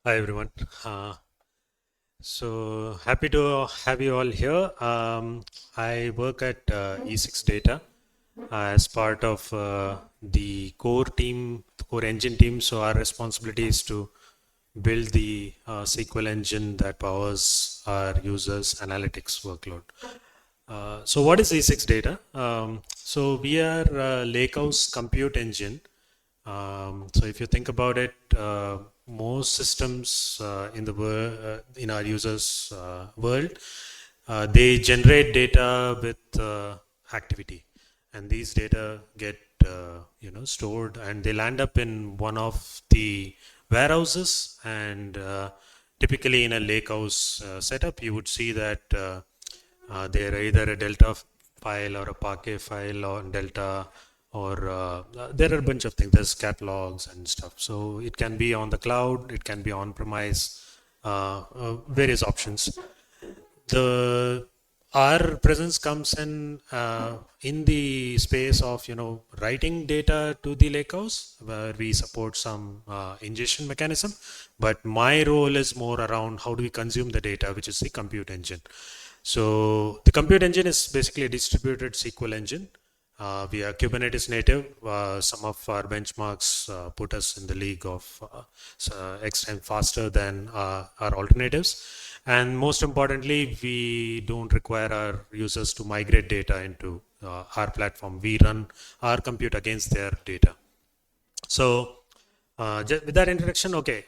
Hi everyone. So happy to have you all here. I work at e6data as part of the core team, the core engine team. So our responsibility is to build the SQL engine that powers our users' analytics workload. So what is e6data? So we are a lakehouse compute engine. So if you think about it, most systems in the world, in our users' world, they generate data with activity, and these data get stored, and they'll land up in one of the warehouses. And typically, in a lakehouse setup, you would see that they're either a delta file or a parquet file or delta, or there are a bunch of things. There's catalogs and stuff. So it can be on the cloud, it can be on premise, various options. The Our presence comes in the space of writing data to the lakehouse, where we support some ingestion mechanism. But my role is more around how do we consume the data, which is the compute engine. So the compute engine is basically a distributed SQL engine. We are Kubernetes native. Some of our benchmarks put us in the league of X time faster than our alternatives. And most importantly, we don't require our users to migrate data into our platform. We run our compute against their data. So with that introduction, okay,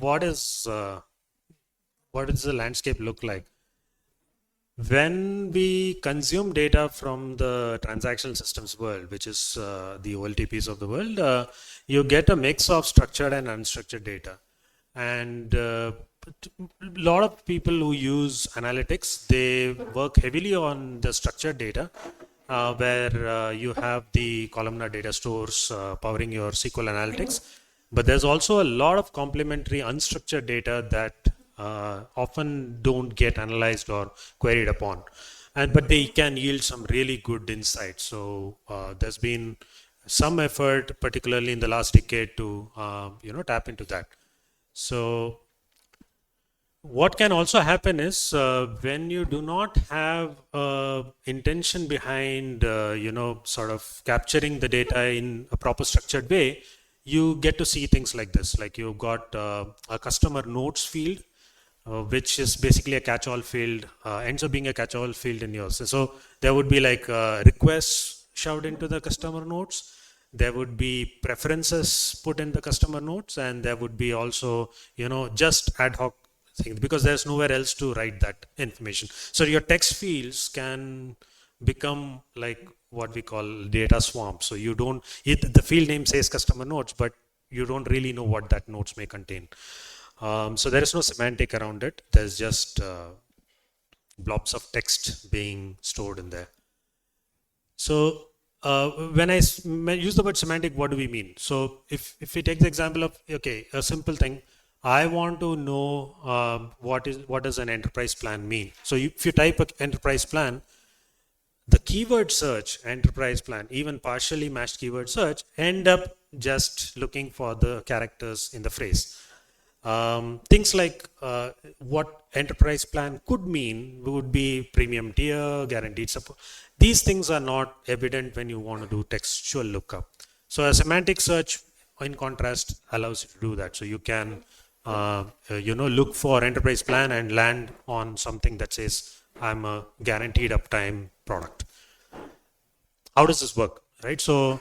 what does the landscape look like? When we consume data from the transactional systems world, which is the OLTPs of the world, you get a mix of structured and unstructured data. And a lot of people who use analytics, they work heavily on the structured data, where you have the columnar data stores powering your SQL analytics. But there's also a lot of complementary unstructured data that often don't get analyzed or queried upon, but they can yield some really good insights. So there's been some effort, particularly in the last decade, to tap into that. So what can also happen is when you do not have intention behind sort of capturing the data in a proper structured way, you get to see things like this. Like you've got a customer notes field, which is basically a catch-all field, ends up being a catch-all field in yours. So there would be like requests shoved into the customer notes. There would be preferences put in the customer notes, and there would be also, just ad hoc things, because there's nowhere else to write that information. So your text fields can become like what we call data swamp. So you don't, the field name says customer notes, but you don't really know what that notes may contain. So there is no semantic around it. There's just blobs of text being stored in there. So when I use the word semantic, what do we mean? So if we take the example of, okay, a simple thing, I want to know what does an enterprise plan mean. So if you type an enterprise plan, the keyword search, enterprise plan, even partially matched keyword search, end up just looking for the characters in the phrase. Things like what enterprise plan could mean would be premium tier, guaranteed support. These things are not evident when you want to do textual lookup. So a semantic search, in contrast, allows you to do that. So you can look for enterprise plan and land on something that says I'm a guaranteed uptime product. How does this work, right? So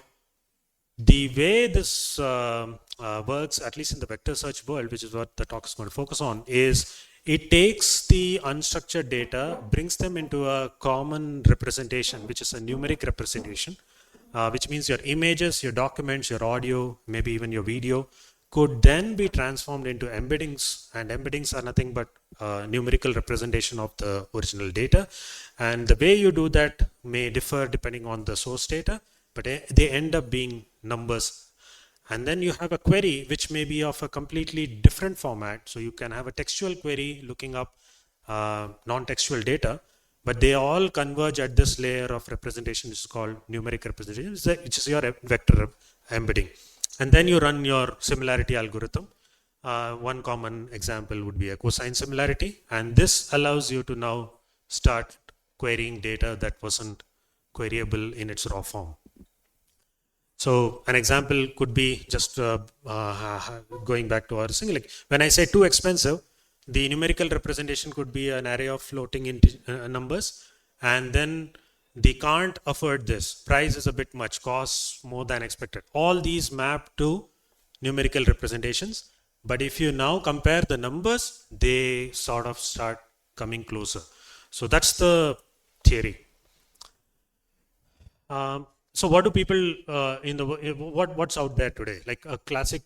the way this works, at least in the vector search world, which is what the talk is going to focus on, is it takes the unstructured data, brings them into a common representation, which is a numeric representation, which means your images, your documents, your audio, maybe even your video, could then be transformed into embeddings. And embeddings are nothing but numerical representation of the original data. And the way you do that may differ depending on the source data, but they end up being numbers. And then you have a query which may be of a completely different format. So you can have a textual query looking up non-textual data, but they all converge at this layer of representation, which is called numeric representation, which is your vector embedding. And then you run your similarity algorithm, One common example would be a cosine similarity, and this allows you to now start querying data that wasn't queryable in its raw form. So an example could be just going back to our thing, like when I say too expensive, the numerical representation could be an array of floating numbers, and then the can't afford this, price is a bit much, costs more than expected. All these map to numerical representations, but if you now compare the numbers, they sort of start coming closer. So that's the theory. So what do people what's out there today? Like a classic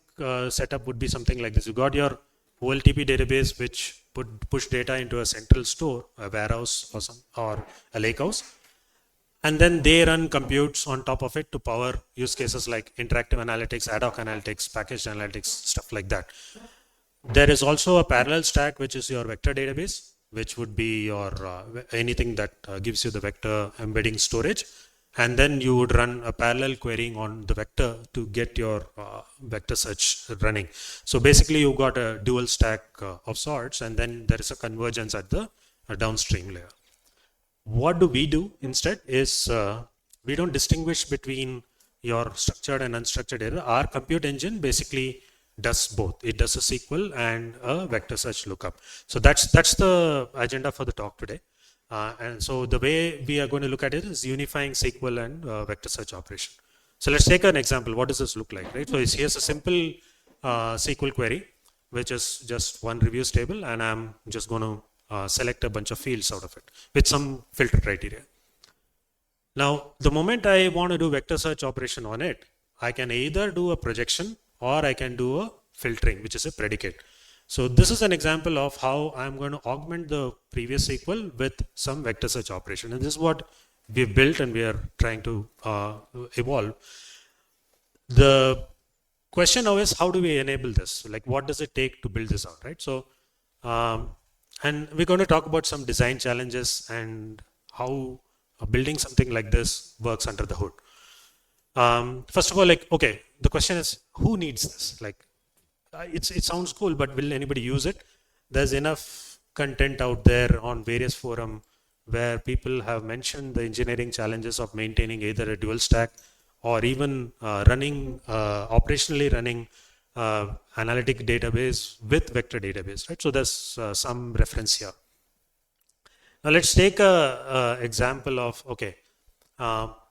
setup would be something like this. You got your OLTP database, which push data into a central store, a warehouse or a lakehouse, and then they run computes on top of it to power use cases like interactive analytics, ad hoc analytics, packaged analytics, stuff like that. There is also a parallel stack, which is your vector database, which would be your anything that gives you the vector embedding storage. And then you would run a parallel querying on the vector to get your vector search running. So basically you got a dual stack of sorts, and then there is a convergence at the downstream layer. What do we do instead is we don't distinguish between your structured and unstructured data. Our compute engine basically does both. It does a SQL and a vector search lookup. So that's the agenda for the talk today. And so the way we are going to look at it is unifying SQL and vector search operation. So let's take an example. What does this look like, right? So here's a simple SQL query, which is just one reviews table, and I'm just going to select a bunch of fields out of it with some filter criteria. Now, the moment I want to do vector search operation on it, I can either do a projection or I can do a filtering, which is a predicate. So this is an example of how I'm going to augment the previous SQL with some vector search operation. And this is what we've built and we are trying to evolve. The question now is, how do we enable this? Like, what does it take to build this out, right? So, and we're going to talk about some design challenges and how building something like this works under the hood. First of all, like, okay, the question is, who needs this? Like, it sounds cool, but will anybody use it? There's enough content out there on various forums where people have mentioned the engineering challenges of maintaining either a dual stack or even operationally running analytic database with vector database, right? So there's some reference here. Now let's take a example of, okay,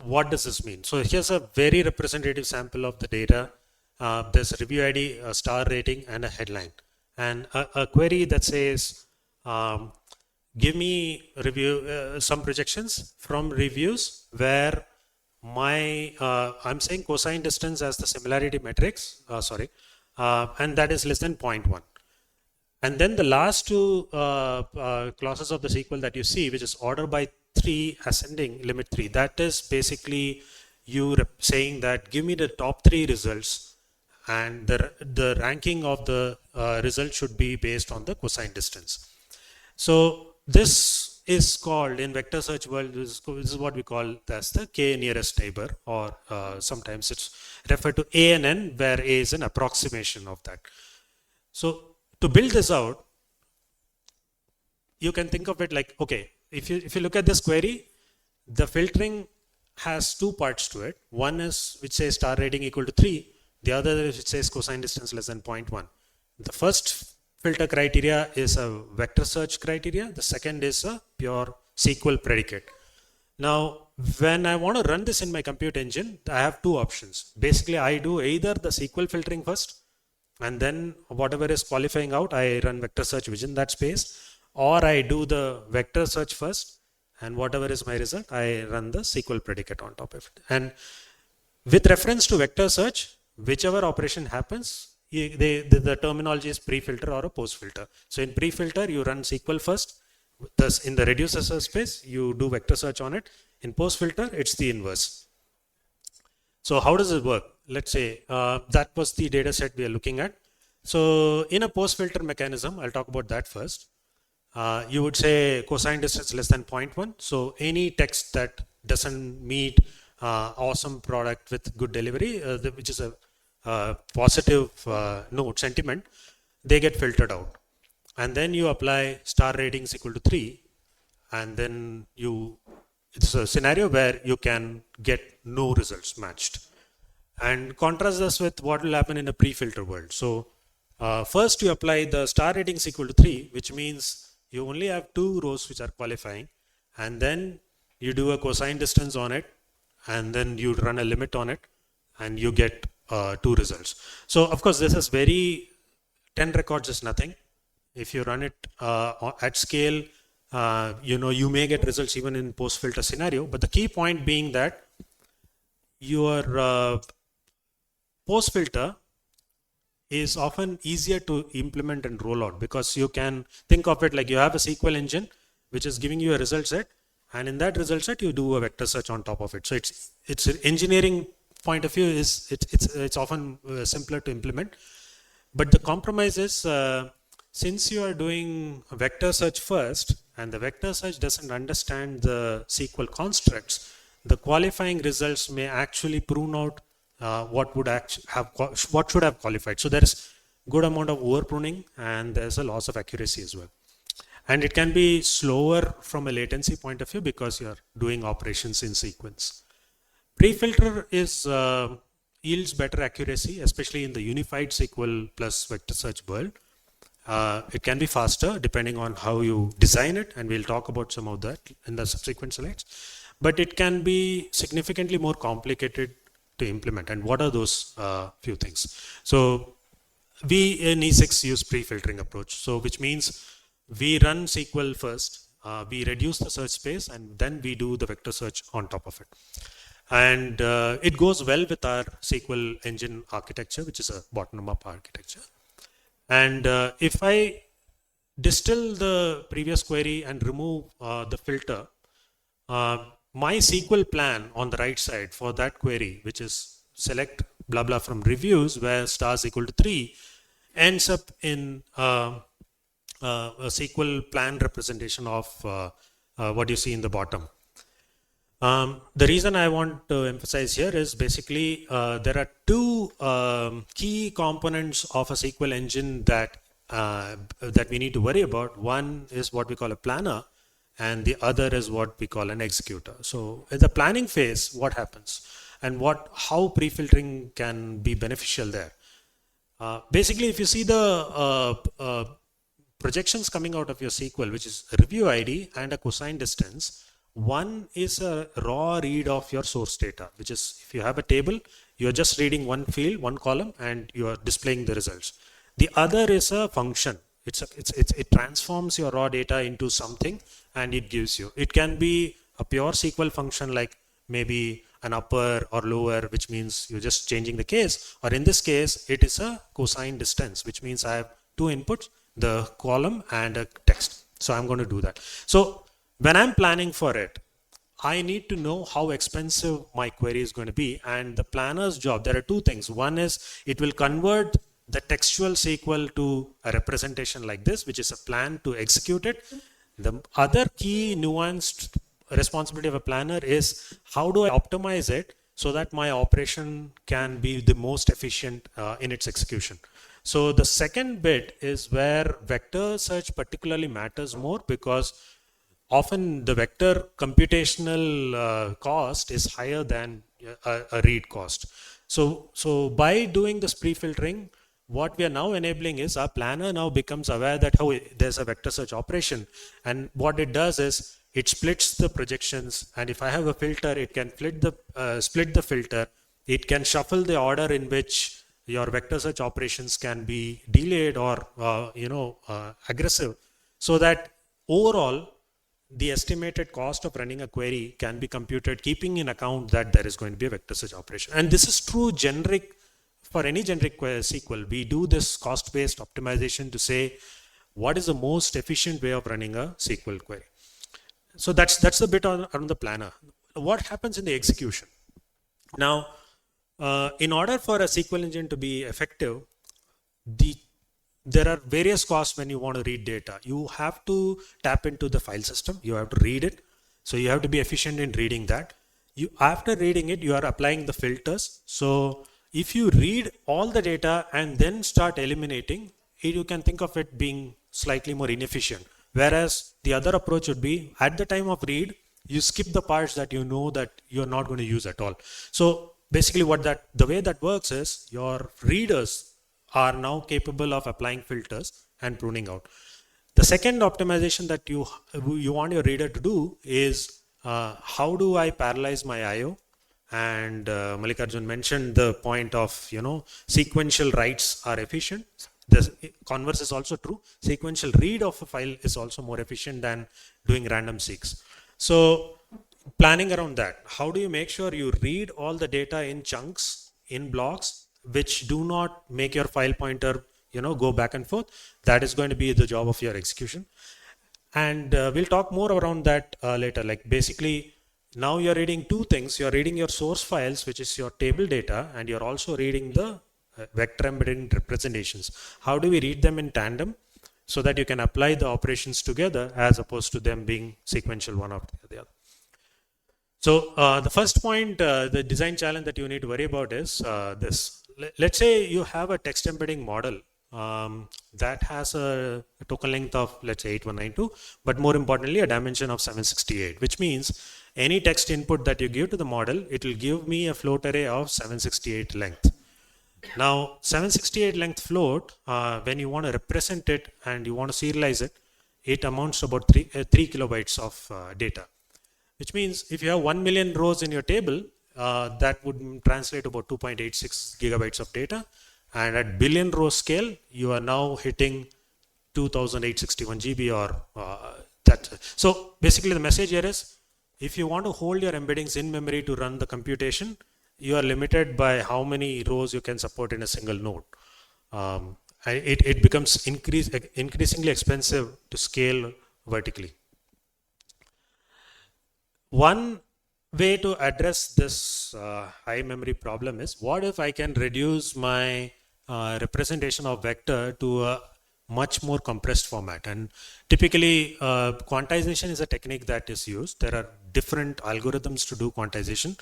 what does this mean? So here's a very representative sample of the data. There's a review ID, a star rating, and a headline. And a query that says, give me some projections from reviews where I'm saying cosine distance as the similarity matrix, and that is less than 0.1. And then the last two clauses of the SQL that you see, which is order by 3 ascending limit 3, that is basically you saying that give me the top 3 results, and the ranking of the result should be based on the cosine distance. So this is called, in vector search world, this is what we call as the k nearest neighbor, or sometimes it's referred to a and n, where a is an approximation of that. So to build this out, you can think of it like, okay, if you look at this query, the filtering has 2 parts to it. One is which says star rating equal to 3. The other is which says cosine distance less than 0.1. The first filter criteria is a vector search criteria. The second is a pure SQL predicate. Now, when I want to run this in my compute engine, I have 2 options. Basically, I do either the SQL filtering first, and then whatever is qualifying out, I run vector search within that space, or I do the vector search first, and whatever is my result, I run the SQL predicate on top of it. And with reference to vector search, whichever operation happens, the terminology is pre-filter or a post-filter. So in pre-filter, you run SQL first. Thus, in the reducer space, you do vector search on it. In post-filter, it's the inverse. So how does it work? Let's say that was the data set we are looking at. So in a post-filter mechanism, I'll talk about that first. You would say cosine distance less than 0.1. So any text that doesn't meet awesome product with good delivery, which is a positive note sentiment, they get filtered out. And then you apply star ratings equal to 3, and then it's a scenario where you can get no results matched. And contrast this with what will happen in a pre-filter world. So first you apply the star ratings equal to 3, which means you only have 2 rows which are qualifying, and then you do a cosine distance on it, and then you run a limit on it, and you get 2 results. So of course this is 10 records is nothing. If you run it at scale, you may get results even in post-filter scenario. But the key point being that your post-filter is often easier to implement and roll out, because you can think of it like you have a SQL engine which is giving you a result set, and in that result set you do a vector search on top of it. So it's an engineering point of view it's often simpler to implement. But the compromise is since you are doing a vector search first, and the vector search doesn't understand the SQL constructs, the qualifying results may actually prune out what should have qualified. So there is good amount of over pruning, and there's a loss of accuracy as well. And it can be slower from a latency point of view because you're doing operations in sequence. Pre-filter yields better accuracy, especially in the unified SQL plus vector search world. It can be faster depending on how you design it, and we'll talk about some of that in the subsequent slides. But it can be significantly more complicated to implement. And what are those few things? So we in E6 use pre-filtering approach. So which means we run SQL first, we reduce the search space, and then we do the vector search on top of it. And it goes well with our SQL engine architecture, which is a bottom-up architecture. And if I distill the previous query and remove the filter, my SQL plan on the right side for that query, which is select blah blah from reviews where stars equal to 3, ends up in a SQL plan representation of what you see in the bottom. The reason I want to emphasize here is basically there are 2 key components of a SQL engine that we need to worry about. One is what we call a planner, and the other is what we call an executor. So in the planning phase, what happens, and how pre-filtering can be beneficial there. Basically, if you see the projections coming out of your SQL, which is a review ID and a cosine distance, one is a raw read of your source data, which is if you have a table, you're just reading one field, one column, and you are displaying the results. The other is a function. It transforms your raw data into something, and it gives you. It can be a pure SQL function like maybe an upper or lower, which means you're just changing the case. Or in this case, it is a cosine distance, which means I have 2 inputs, the column and a text. So I'm going to do that. So when I'm planning for it, I need to know how expensive my query is going to be. And the planner's job, there are 2 things. One is it will convert the textual SQL to a representation like this, which is a plan to execute it. The other key nuanced responsibility of a planner is how do I optimize it so that my operation can be the most efficient in its execution. So the second bit is where vector search particularly matters more, because often the vector computational cost is higher than a read cost. So by doing this pre-filtering, what we are now enabling is our planner now becomes aware that there's a vector search operation, and what it does is it splits the projections, and if I have a filter, it can split the filter. It can shuffle the order in which your vector search operations can be delayed or aggressive, so that overall the estimated cost of running a query can be computed keeping in account that there is going to be a vector search operation. And this is true for any generic SQL. We do this cost-based optimization to say what is the most efficient way of running a SQL query. So that's a bit on the planner. What happens in the execution? Now, in order for a SQL engine to be effective, there are various costs when you want to read data. You have to tap into the file system. You have to read it. So you have to be efficient in reading that. After reading it, you are applying the filters. So if you read all the data and then start eliminating, you can think of it being slightly more inefficient. Whereas the other approach would be at the time of read, you skip the parts that you know that you're not going to use at all. So basically the way that works is your readers are now capable of applying filters and pruning out. The second optimization that you want your reader to do is how do I parallelize my IO? And Mallikarjun mentioned the point of sequential writes are efficient. The converse is also true. Sequential read of a file is also more efficient than doing random seeks. So planning around that, how do you make sure you read all the data in chunks, in blocks, which do not make your file pointer go back and forth? That is going to be the job of your execution. And we'll talk more around that later. Like basically, now you're reading two things. You're reading your source files, which is your table data, and you're also reading the vector embedding representations. How do we read them in tandem so that you can apply the operations together as opposed to them being sequential one after the other? So the first point, the design challenge that you need to worry about is this. Let's say you have a text embedding model that has a token length of, let's say, 8192, but more importantly, a dimension of 768, which means any text input that you give to the model, it will give me a float array of 768 length. Now, 768 length float, when you want to represent it and you want to serialize it, it amounts to about 3 kilobytes of data, which means if you have 1 million rows in your table, that would translate to about 2.86 gigabytes of data. And at billion row scale, you are now hitting 2861 GB or that. So basically the message here is, if you want to hold your embeddings in memory to run the computation, you are limited by how many rows you can support in a single node. It becomes increasingly expensive to scale vertically. One way to address this high memory problem is, what if I can reduce my representation of vector to a much more compressed format? And typically quantization is a technique that is used. There are different algorithms to do quantization.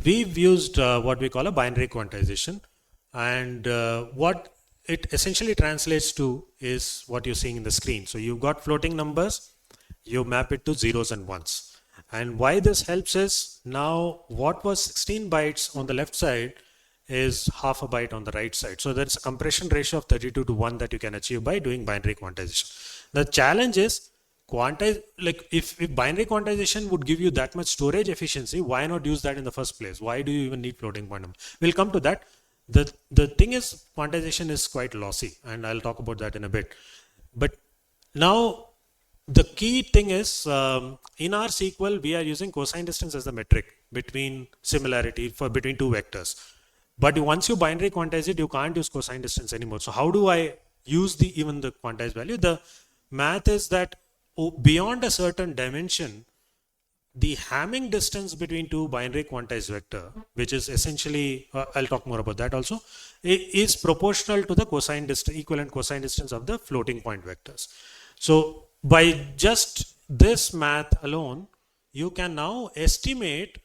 We've used what we call a binary quantization, and what it essentially translates to is what you're seeing in the screen. So you've got floating numbers, you map it to zeros and ones. And why this helps is, now what was 16 bytes on the left side is half a byte on the right side. So there's a compression ratio of 32 to 1 that you can achieve by doing binary quantization. The challenge is, if binary quantization would give you that much storage efficiency, why not use that in the first place? Why do you even need floating point number? We'll come to that. The thing is, quantization is quite lossy, and I'll talk about that in a bit. But now, the key thing is, in our SQL, we are using cosine distance as the metric between similarity between two vectors. But once you binary quantize it, you can't use cosine distance anymore. So how do I use even the quantized value? The math is that beyond a certain dimension, the Hamming distance between two binary quantized vector, which is essentially, I'll talk more about that also, is proportional to the cosine distance, equivalent cosine distance of the floating point vectors. So by just this math alone, you can now estimate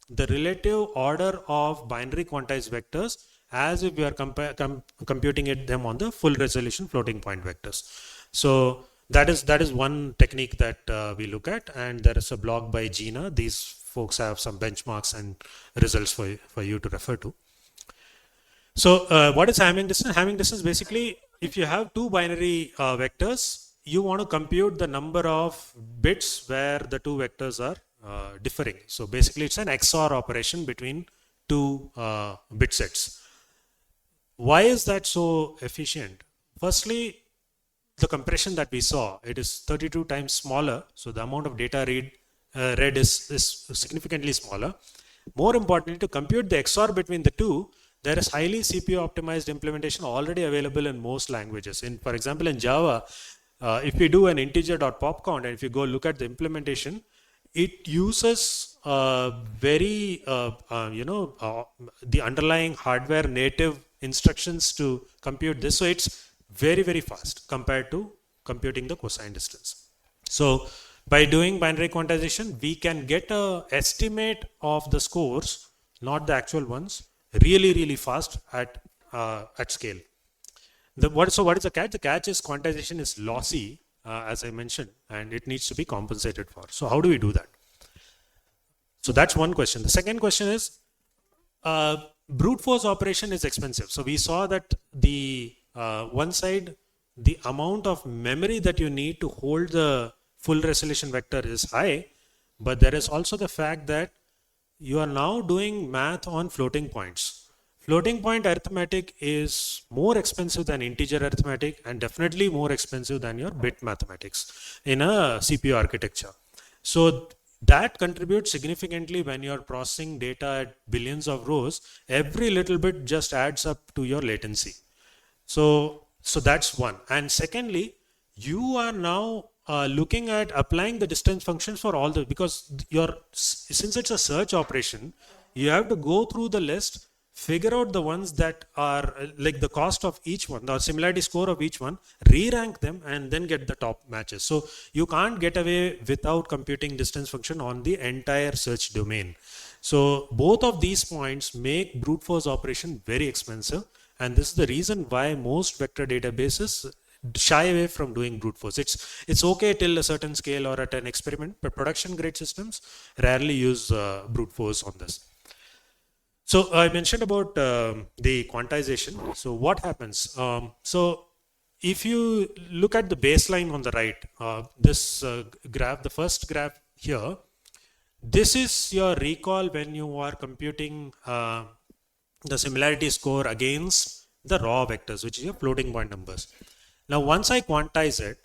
the relative order of binary quantized vectors as if we are computing them on the full resolution floating point vectors. So that is one technique that we look at, and there is a blog by Gina. These folks have some benchmarks and results for you to refer to. So what is Hamming distance? Hamming distance, basically, if you have two binary vectors, you want to compute the number of bits where the two vectors are differing. So basically, it's an XOR operation between two bit sets. Why is that so efficient? Firstly, the compression that we saw, it is 32 times smaller. So the amount of data read is significantly smaller. More importantly, to compute the XOR between the two, there is highly CPU optimized implementation already available in most languages. For example, in Java, if we do an integer.popcount, and if you go look at the implementation, it uses the underlying hardware native instructions to compute this. So it's very, very fast compared to computing the cosine distance. So by doing binary quantization, we can get an estimate of the scores, not the actual ones, really, really fast at scale. So what is the catch? The catch is quantization is lossy, as I mentioned, and it needs to be compensated for. So how do we do that? So that's one question. The second question is, brute force operation is expensive. So we saw that the one side, the amount of memory that you need to hold the full resolution vector is high, but there is also the fact that you are now doing math on floating points. Floating point arithmetic is more expensive than integer arithmetic and definitely more expensive than your bit mathematics in a CPU architecture. So that contributes significantly when you're processing data at billions of rows. Every little bit just adds up to your latency. So that's one. And secondly, you are now looking at applying the distance functions for all the, because since it's a search operation, you have to go through the list, figure out the ones that are like the cost of each one, the similarity score of each one, re-rank them, and then get the top matches. So you can't get away without computing distance function on the entire search domain. So both of these points make brute force operation very expensive. And this is the reason why most vector databases shy away from doing brute force. It's okay till a certain scale or at an experiment, but production grade systems rarely use brute force on this. So I mentioned about the quantization. So what happens? So if you look at the baseline on the right, this graph, the first graph here, this is your recall when you are computing the similarity score against the raw vectors, which is your floating point numbers. Now, once I quantize it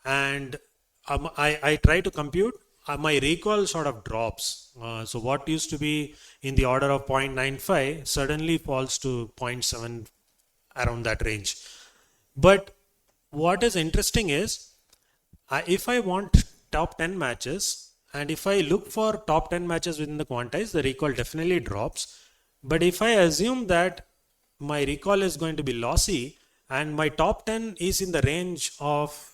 and I try to compute, my recall sort of drops. So what used to be in the order of 0.95 suddenly falls to 0.7, around that range. But what is interesting is, if I want top 10 matches, and if I look for top 10 matches within the quantize, the recall definitely drops. But if I assume that my recall is going to be lossy and my top 10 is in the range of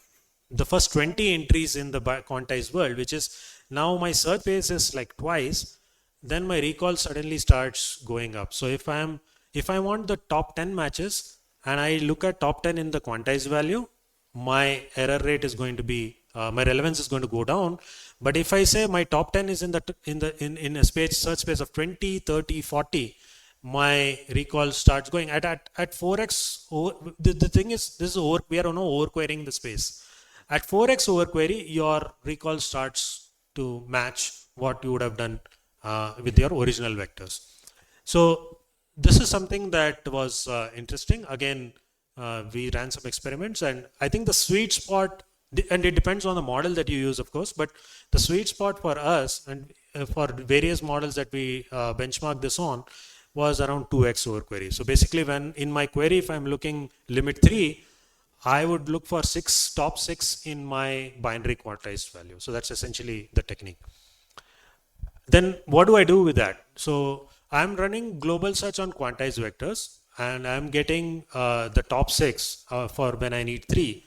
the first 20 entries in the quantized world, which is now my search space is like twice, then my recall suddenly starts going up. So if I want the top 10 matches and I look at top 10 in the quantized value, my error rate is going to be my relevance is going to go down. But if I say my top 10 is in a search space of 20, 30, 40, my recall starts going at 4x. The thing is, we are now overquerying the space. At 4x overquery, your recall starts to match what you would have done with your original vectors. So this is something that was interesting. Again, we ran some experiments, and I think the sweet spot, and it depends on the model that you use, of course, but the sweet spot for us and for various models that we benchmark this on was around 2x overquery. So basically, when in my query, if I'm looking limit 3, I would look for top 6 in my binary quantized value. So that's essentially the technique. Then what do I do with that? So I'm running global search on quantized vectors, and I'm getting the top 6 for when I need 3.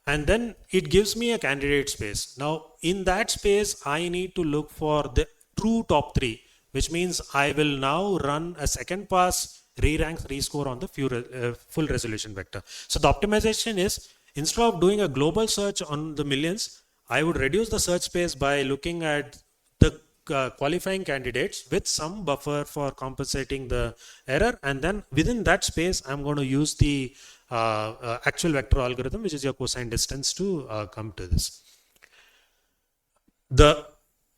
And then it gives me a candidate space. Now in that space, I need to look for the true top 3, which means I will now run a second pass re-rank, rescore on the full resolution vector. So the optimization is, instead of doing a global search on the millions, I would reduce the search space by looking at the qualifying candidates with some buffer for compensating the error. And then within that space, I'm going to use the actual vector algorithm, which is your cosine distance, to come to this. The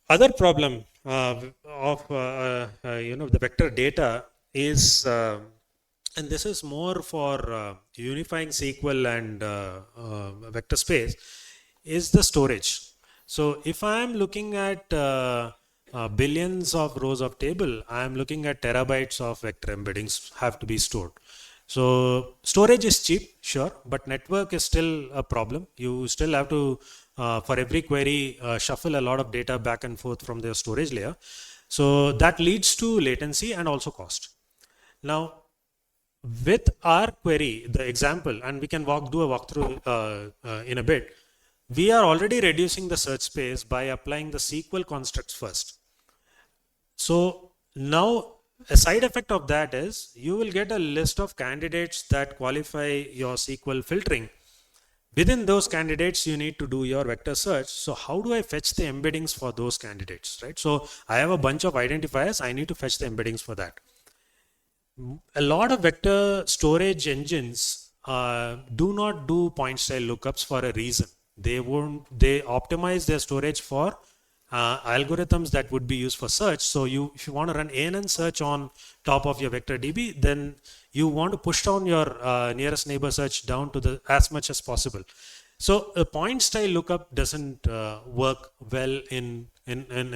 other problem of the vector data is, and this is more for unifying SQL and vector space, is the storage. So if I am looking at billions of rows of table, I am looking at terabytes of vector embeddings have to be stored. So storage is cheap, sure, but network is still a problem. You still have to, for every query, shuffle a lot of data back and forth from their storage layer. So that leads to latency and also cost. Now, with our query, the example, and we can do a walkthrough in a bit, we are already reducing the search space by applying the SQL constructs first. So now A side effect of that is you will get a list of candidates that qualify your SQL filtering. Within those candidates, you need to do your vector search. So how do I fetch the embeddings for those candidates, right? So I have a bunch of identifiers. I need to fetch the embeddings for that. A lot of vector storage engines do not do point style lookups for a reason. They optimize their storage for algorithms that would be used for search. So if you want to run ANN search on top of your vector DB, then you want to push down your nearest neighbor search down to the as much as possible. So a point style lookup doesn't work well in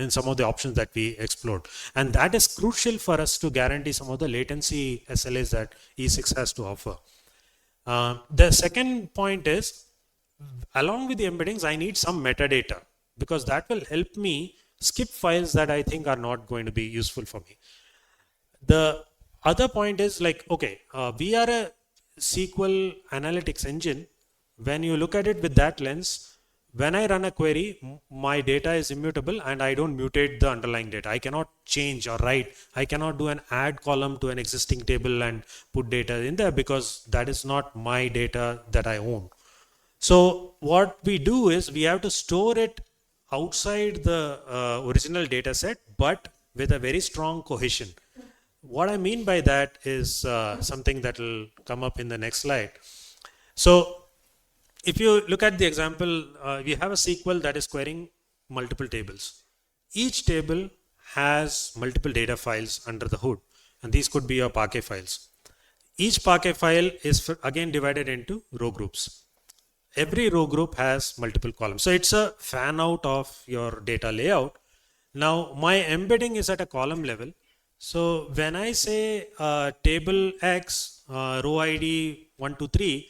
some of the options that we explored. And that is crucial for us to guarantee some of the latency SLAs that E6 has to offer. The second point is, along with the embeddings, I need some metadata because that will help me skip files that I think are not going to be useful for me. The other point is like, okay, we are a SQL analytics engine. When you look at it with that lens, when I run a query, my data is immutable and I don't mutate the underlying data. I cannot change or write. I cannot do an add column to an existing table and put data in there because that is not my data that I own. So what we do is we have to store it outside the original data set, but with a very strong cohesion. What I mean by that is something that will come up in the next slide. So if you look at the example, we have a SQL that is querying multiple tables. Each table has multiple data files under the hood, and these could be your Parquet files. Each Parquet file is again divided into row groups. Every row group has multiple columns. So it's a fan out of your data layout. Now my embedding is at a column level. So when I say table X, row ID 123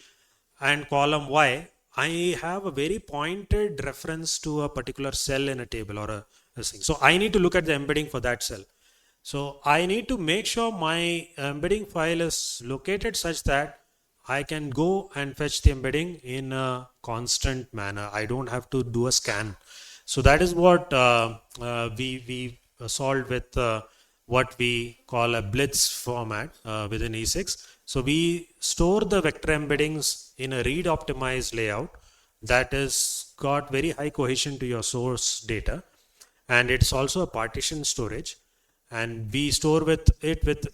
and column Y, I have a very pointed reference to a particular cell in a table or a thing. So I need to look at the embedding for that cell. So I need to make sure my embedding file is located such that I can go and fetch the embedding in a constant manner. I don't have to do a scan. So that is what we solved with what we call a blitz format within E6. So we store the vector embeddings in a read optimized layout that is got very high cohesion to your source data. And it's also a partition storage. And we store with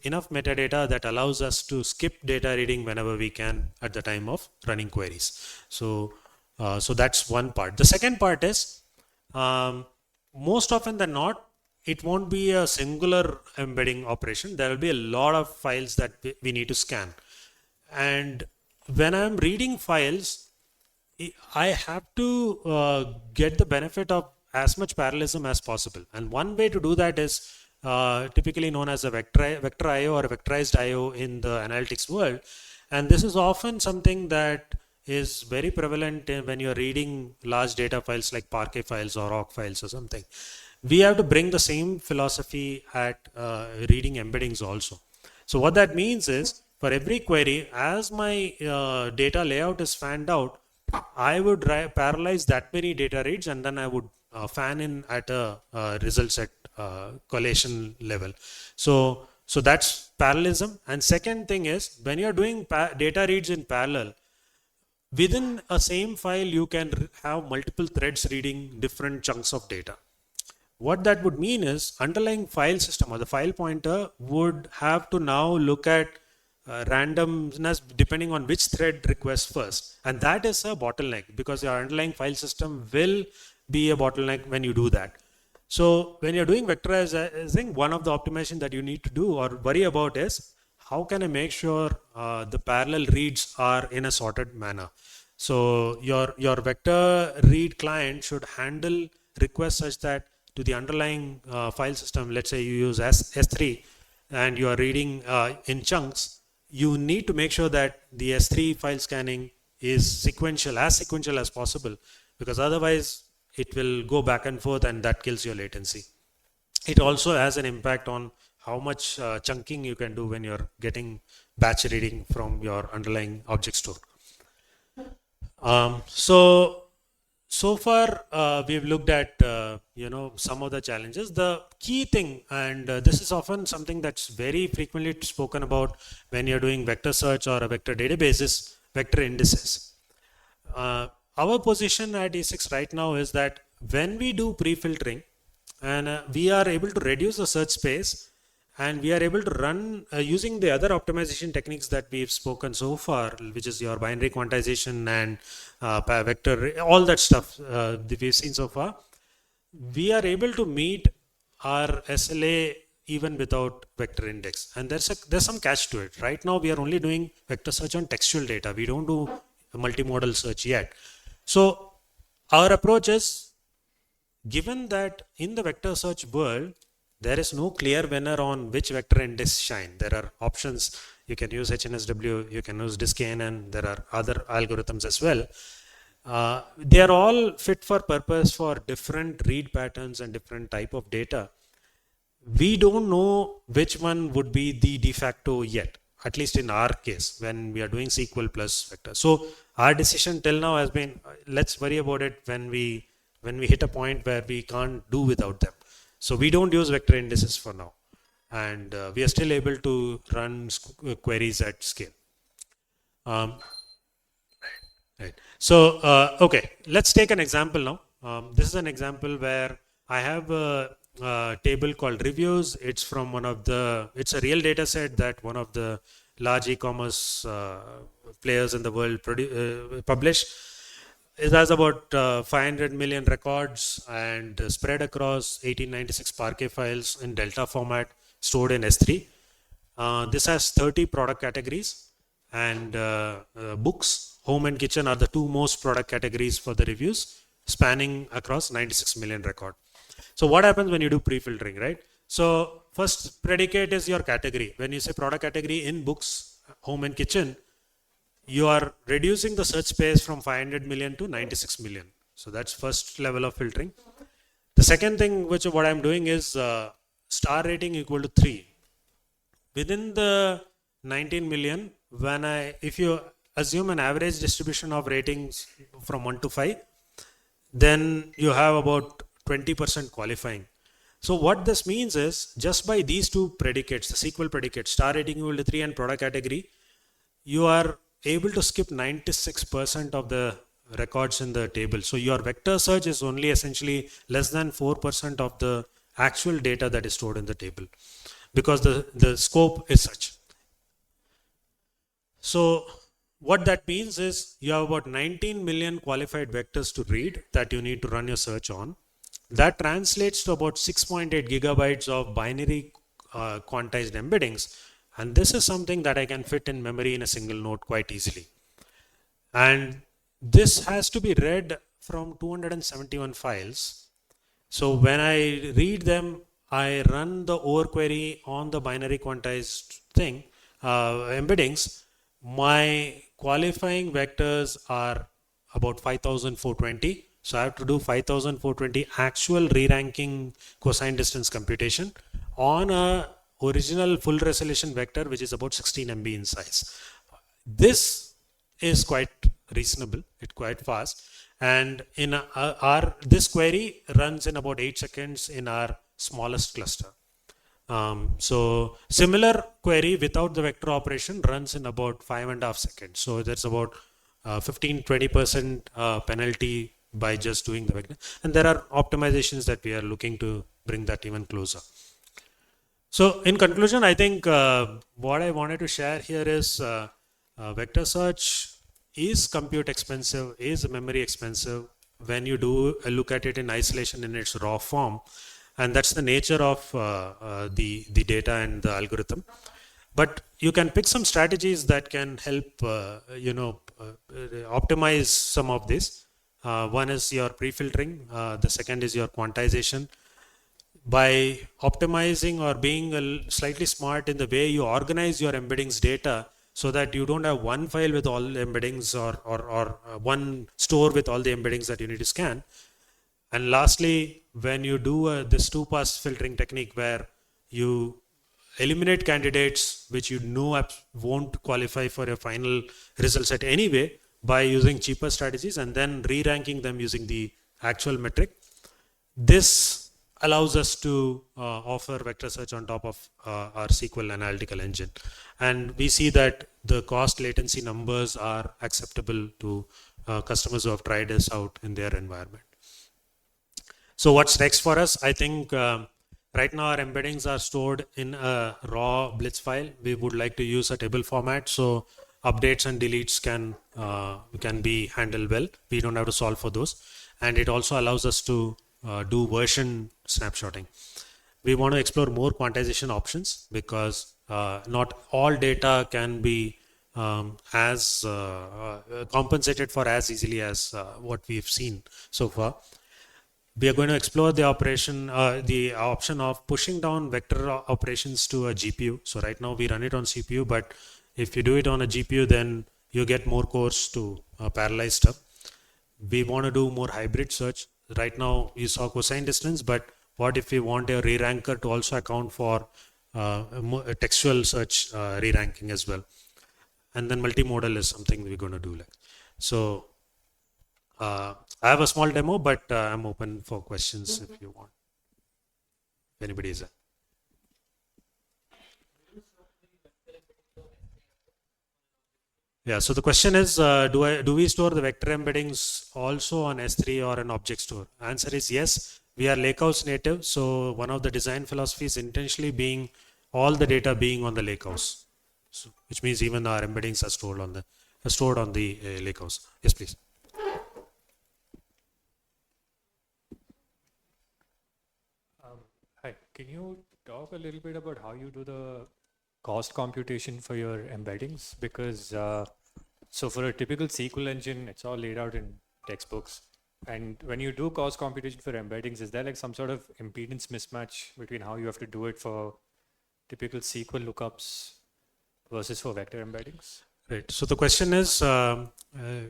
enough metadata that allows us to skip data reading whenever we can at the time of running queries. So that's one part. The second part is most often than not, it won't be a singular embedding operation. There will be a lot of files that we need to scan. And when I'm reading files, I have to get the benefit of as much parallelism as possible. And one way to do that is typically known as a vector IO or a vectorized IO in the analytics world. And this is often something that is very prevalent when you're reading large data files like Parquet files or awk files or something. We have to bring the same philosophy at reading embeddings also. So what that means is for every query, as my data layout is fanned out, I would parallelize that many data reads and then I would fan in at a result set collation level. So that's parallelism. And second thing is when you're doing data reads in parallel, within a same file, you can have multiple threads reading different chunks of data. What that would mean is underlying file system or the file pointer would have to now look at randomness depending on which thread requests first. And that is a bottleneck because your underlying file system will be a bottleneck when you do that. So when you're doing vectorizing, one of the optimization that you need to do or worry about is how can I make sure the parallel reads are in a sorted manner. So your vector read client should handle requests such that to the underlying file system, let's say you use S3 and you are reading in chunks, you need to make sure that the S3 file scanning is sequential as possible, because otherwise it will go back and forth and that kills your latency. It also has an impact on how much chunking you can do when you're getting batch reading from your underlying object store. so far we've looked at some of the challenges. The key thing, and this is often something that's very frequently spoken about when you're doing vector search or a vector database, is vector indices. Our position at E6 right now is that when we do pre-filtering and we are able to reduce the search space, and we are able to run using the other optimization techniques that we've spoken so far, which is your binary quantization and vector, all that stuff that we've seen so far, we are able to meet our SLA even without vector index. And there's some catch to it. Right now we are only doing vector search on textual data. We don't do multimodal search yet. So our approach is, given that in the vector search world there is no clear winner on which vector index shine. There are options. You can use HNSW, you can use disk-knn, there are other algorithms as well. They are all fit for purpose for different read patterns and different type of data. We don't know which one would be the de facto yet, at least in our case, when we are doing SQL plus vector. So our decision till now has been, let's worry about it when we hit a point where we can't do without them. So we don't use vector indices for now, and we are still able to run queries at scale. Right. So, okay, let's take an example now. This is an example where I have a table called reviews. It's from it's a real data set that one of the large e-commerce players in the world publish. It has about 500 million records and spread across 1896 Parquet files in Delta format, stored in S3. This has 30 product categories, and books, home and kitchen are the two most product categories for the reviews, spanning across 96 million record. So what happens when you do pre-filtering, right? So first predicate is your category. When you say product category in books, home and kitchen, you are reducing the search space from 500 million to 96 million. So that's first level of filtering. The second thing, what I'm doing is star rating equal to 3. Within the 19 million, if you assume an average distribution of ratings from 1 to 5, then you have about 20% qualifying. So what this means is, just by these two predicates, the SQL predicate, star rating equal to 3 and product category, you are able to skip 96% of the records in the table. So your vector search is only essentially less than 4% of the actual data that is stored in the table, because the scope is such. So what that means is you have about 19 million qualified vectors to read that you need to run your search on. That translates to about 6.8 gigabytes of binary quantized embeddings. And this is something that I can fit in memory in a single node quite easily. And this has to be read from 271 files. So when I read them, I run the over query on the binary quantized thing, embeddings. My qualifying vectors are about 5420. So I have to do 5420 actual re-ranking cosine distance computation on a original full resolution vector, which is about 16 MB in size. This is quite reasonable. It's quite fast. And in this query runs in about 8 seconds in our smallest cluster. So similar query without the vector operation runs in about 5.5 seconds. So that's about 15-20% penalty by just doing the vector. And there are optimizations that we are looking to bring that even closer. So in conclusion, I think what I wanted to share here is vector search is compute expensive, is memory expensive when you do look at it in isolation in its raw form. And that's the nature of the data and the algorithm. But you can pick some strategies that can help optimize some of this. One is your pre-filtering. The second is your quantization. By optimizing or being slightly smart in the way you organize your embeddings data, so that you don't have one file with all the embeddings or one store with all the embeddings that you need to scan. And lastly, when you do this two-pass filtering technique where you eliminate candidates which you know won't qualify for your final result set anyway, by using cheaper strategies and then re-ranking them using the actual metric. This allows us to offer vector search on top of our SQL analytical engine. And we see that the cost latency numbers are acceptable to customers who have tried this out in their environment. So what's next for us? I think right now our embeddings are stored in a raw blitz file. We would like to use a table format, so updates and deletes can be handled well. We don't have to solve for those. And it also allows us to do version snapshotting. We want to explore more quantization options because not all data can be as compensated for as easily as what we've seen so far. We are going to explore the option of pushing down vector operations to a GPU. So right now we run it on CPU, but if you do it on a GPU, then you get more cores to parallelize stuff. We want to do more hybrid search. Right now you saw cosine distance, but what if we want a re-ranker to also account for textual search re-ranking as well? And then multimodal is something we're going to do. So I have a small demo, but I'm open for questions if you want. If anybody is there. Yeah, so the question is, do we store the vector embeddings also on S3 or an object store? Answer is yes. We are lakehouse native, so one of the design philosophies intentionally being all the data being on the lakehouse, so, which means even our embeddings are stored on the lakehouse. Yes, please. Hi, can you talk a little bit about how you do the cost computation for your embeddings? Because so for a typical SQL engine, it's all laid out in textbooks. And when you do cost computation for embeddings, is there like some sort of impedance mismatch between how you have to do it for typical SQL lookups versus for vector embeddings? Right. So the question is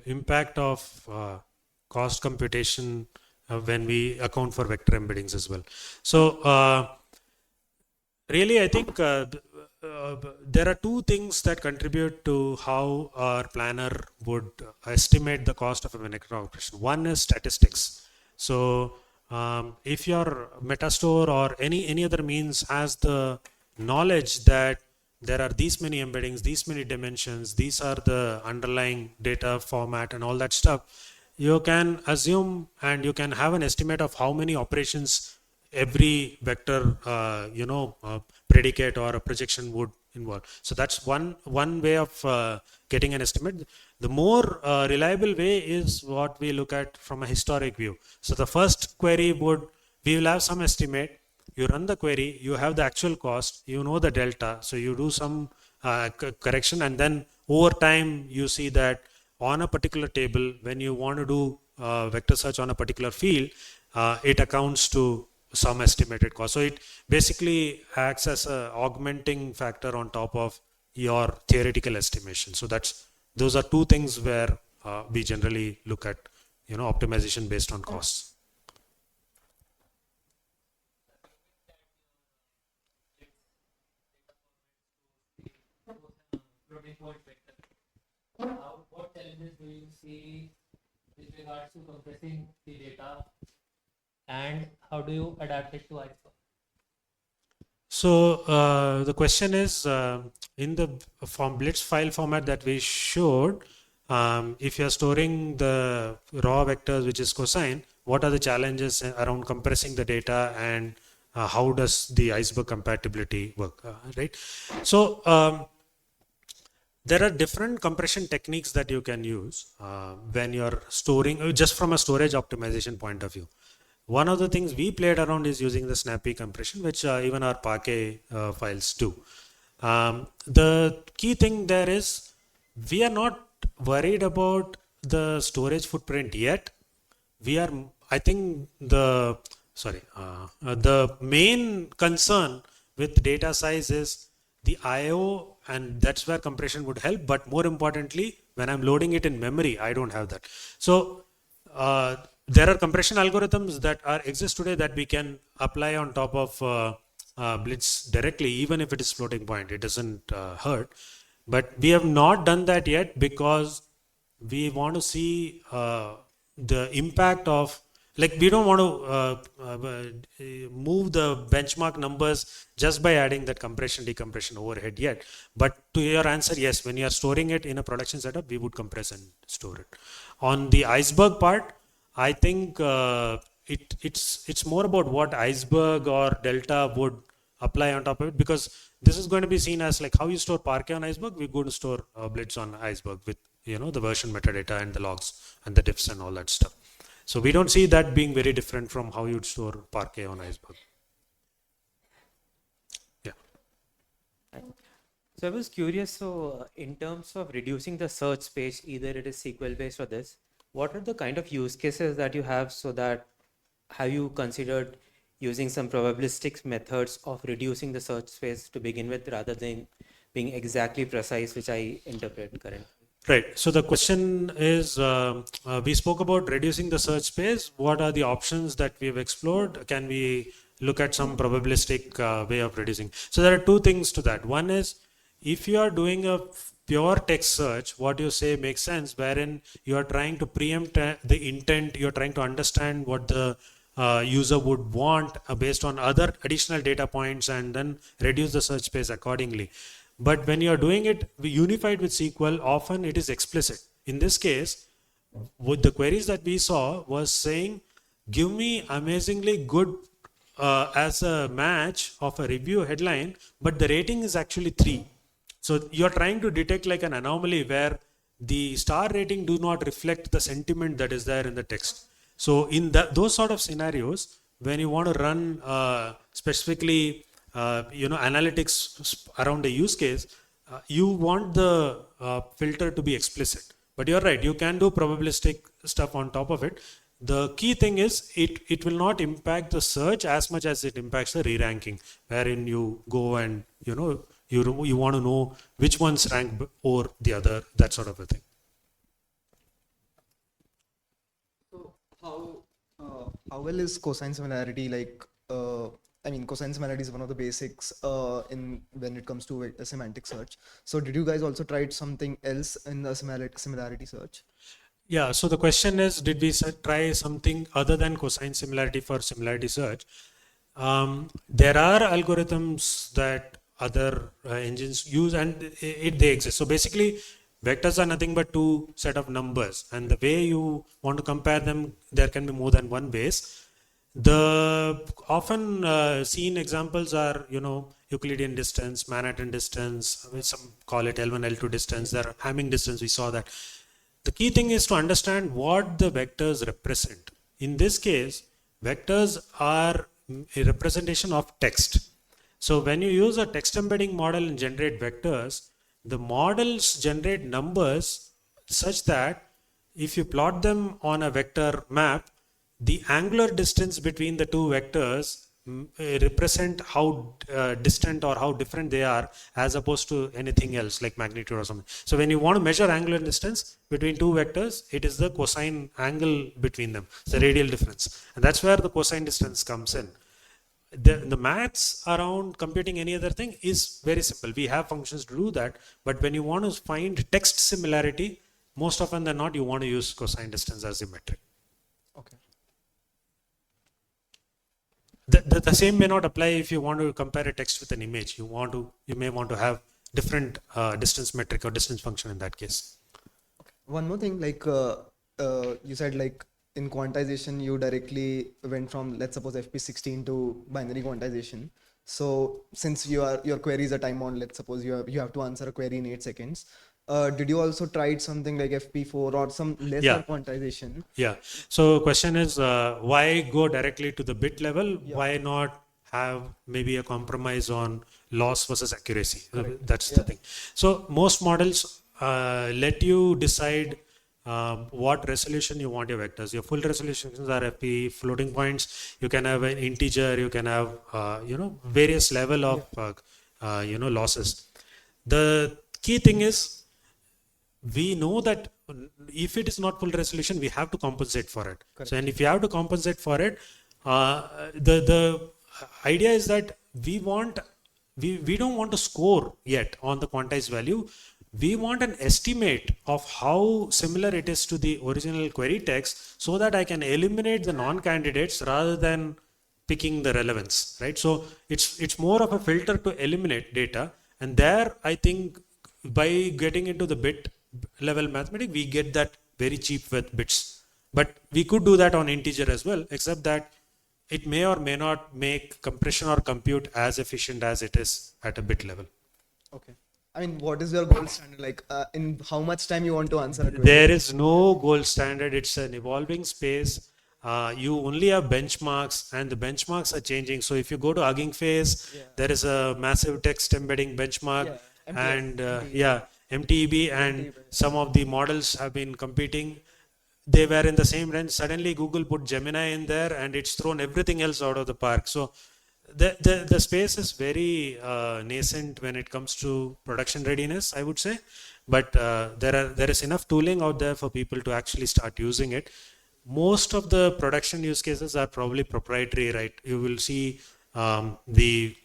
impact of cost computation when we account for vector embeddings as well. So really, I think there are two things that contribute to how our planner would estimate the cost of a vector operation. One is statistics. So if your Metastore or any other means has the knowledge that there are these many embeddings, these many dimensions, these are the underlying data format and all that stuff, you can assume and you can have an estimate of how many operations every vector predicate or a projection would involve. So that's one way of getting an estimate. The more reliable way is what we look at from a historic view. So the first query we will have some estimate. You run the query, you have the actual cost, you know the delta, so you do some correction, and then over time you see that on a particular table, when you want to do vector search on a particular field, it accounts to some estimated cost. So it basically acts as a augmenting factor on top of your theoretical estimation. So those are two things where we generally look at optimization based on costs. What challenges do you see with regards to compressing the data, and how do you adapt it to iPhone? So the question is, in the Blitz file format that we showed, if you are storing the raw vectors, which is cosine, what are the challenges around compressing the data, and how does the iceberg compatibility work, right? So there are different compression techniques that you can use when you're storing, just from a storage optimization point of view. One of the things we played around is using the snappy compression, which even our Parquet files do. The key thing there is we are not worried about the storage footprint yet. I think the main concern with data size is the I/O, and that's where compression would help. But more importantly, when I'm loading it in memory, I don't have that. So there are compression algorithms that exist today that we can apply on top of Blitz directly, even if it is floating point. It doesn't hurt. But we have not done that yet because we want to see the impact of, like, we don't want to move the benchmark numbers just by adding that compression decompression overhead yet. But to your answer, yes, when you are storing it in a production setup, we would compress and store it. On the iceberg part, I think it's more about what iceberg or delta would apply on top of it, because this is going to be seen as like how you store Parquet on iceberg. We're going to store Blitz on iceberg with the version metadata and the logs and the diffs and all that stuff. So we don't see that being very different from how you'd store Parquet on iceberg. Yeah. So I was curious, so in terms of reducing the search space, either it is SQL based or this, what are the kind of use cases that you have, so that have you considered using some probabilistic methods of reducing the search space to begin with, rather than being exactly precise, which I interpret currently? Right. So the question is, we spoke about reducing the search space. What are the options that we have explored? Can we look at some probabilistic way of reducing? So there are two things to that. One is, if you are doing a pure text search, what you say makes sense, wherein you are trying to preempt the intent, you're trying to understand what the user would want based on other additional data points, and then reduce the search space accordingly. But when you're doing it unified with SQL, often it is explicit. In this case, with the queries that we saw was saying, give me amazingly good as a match of a review headline, but the rating is actually 3. So you're trying to detect like an anomaly where the star rating do not reflect the sentiment that is there in the text. So in those sort of scenarios, when you want to run specifically analytics around a use case, you want the filter to be explicit. But you're right, you can do probabilistic stuff on top of it. The key thing is it will not impact the search as much as it impacts the re-ranking, wherein you go and you want to know which ones rank over the other, that sort of a thing. So how well is cosine similarity? Cosine similarity is one of the basics when it comes to a semantic search. So did you guys also try something else in the similarity search? Yeah, so the question is, did we try something other than cosine similarity for similarity search? There are algorithms that other engines use, and they exist. So basically, vectors are nothing but two set of numbers, and the way you want to compare them, there can be more than one base. The often seen examples are, Euclidean distance, Manhattan distance, some call it L1, L2 distance, there are Hamming distance, we saw that. The key thing is to understand what the vectors represent. In this case, vectors are a representation of text. So when you use a text embedding model and generate vectors, the models generate numbers such that if you plot them on a vector map, the angular distance between the two vectors represent how distant or how different they are, as opposed to anything else like magnitude or something. So when you want to measure angular distance between two vectors, it is the cosine angle between them, the radial difference, and that's where the cosine distance comes in. The maths around computing any other thing is very simple. We have functions to do that, but when you want to find text similarity, most often than not, you want to use cosine distance as a metric. Okay. The same may not apply if you want to compare a text with an image. You may want to have different distance metric or distance function in that case. Okay. One more thing, you said in quantization you directly went from, let's suppose, FP16 to binary quantization. So since your query is a time bound, let's suppose you have to answer a query in 8 seconds. Did you also try something like FP4 or some lesser quantization? Yeah. So question is, why go directly to the bit level? Yeah. Why not have maybe a compromise on loss versus accuracy? Correct. That's the thing. So most models let you decide what resolution you want your vectors. Your full resolutions are FP, floating points. You can have an integer. You can have various level of losses. The key thing is, we know that if it is not full resolution, we have to compensate for it. Correct. So, and if you have to compensate for it, the idea is that we don't want to score yet on the quantized value. we want an estimate of how similar it is to the original query text so that I can eliminate the non-candidates rather than picking the relevance, right? So it's more of a filter to eliminate data. And there, I think by getting into the bit level mathematics, we get that very cheap with bits. But we could do that on integer as well, except that it may or may not make compression or compute as efficient as it is at a bit level. Okay. I mean, what is your gold standard? Like, in how much time you want to answer a query? There is no gold standard. It's an evolving space. You only have benchmarks, and the benchmarks are changing. So if you go to Hugging Face, there is a massive text embedding benchmark, Yeah, and MTEB. MTEB, and some of the models have been competing. They were in the same range. Suddenly, Google put Gemini in there, and it's thrown everything else out of the park. So the space is very nascent when it comes to production readiness, I would say. But there is enough tooling out there for people to actually start using it. Most of the production use cases are probably proprietary, right? You will see the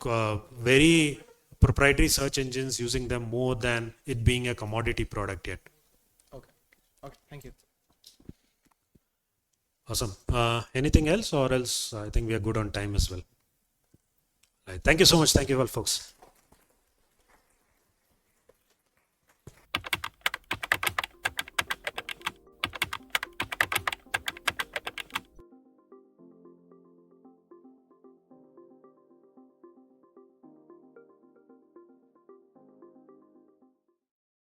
very proprietary search engines using them more than it being a commodity product yet. Okay. Okay. Thank you. Awesome. Anything else, or else I think we are good on time as well. Right. Thank you so much. Thank you all, folks.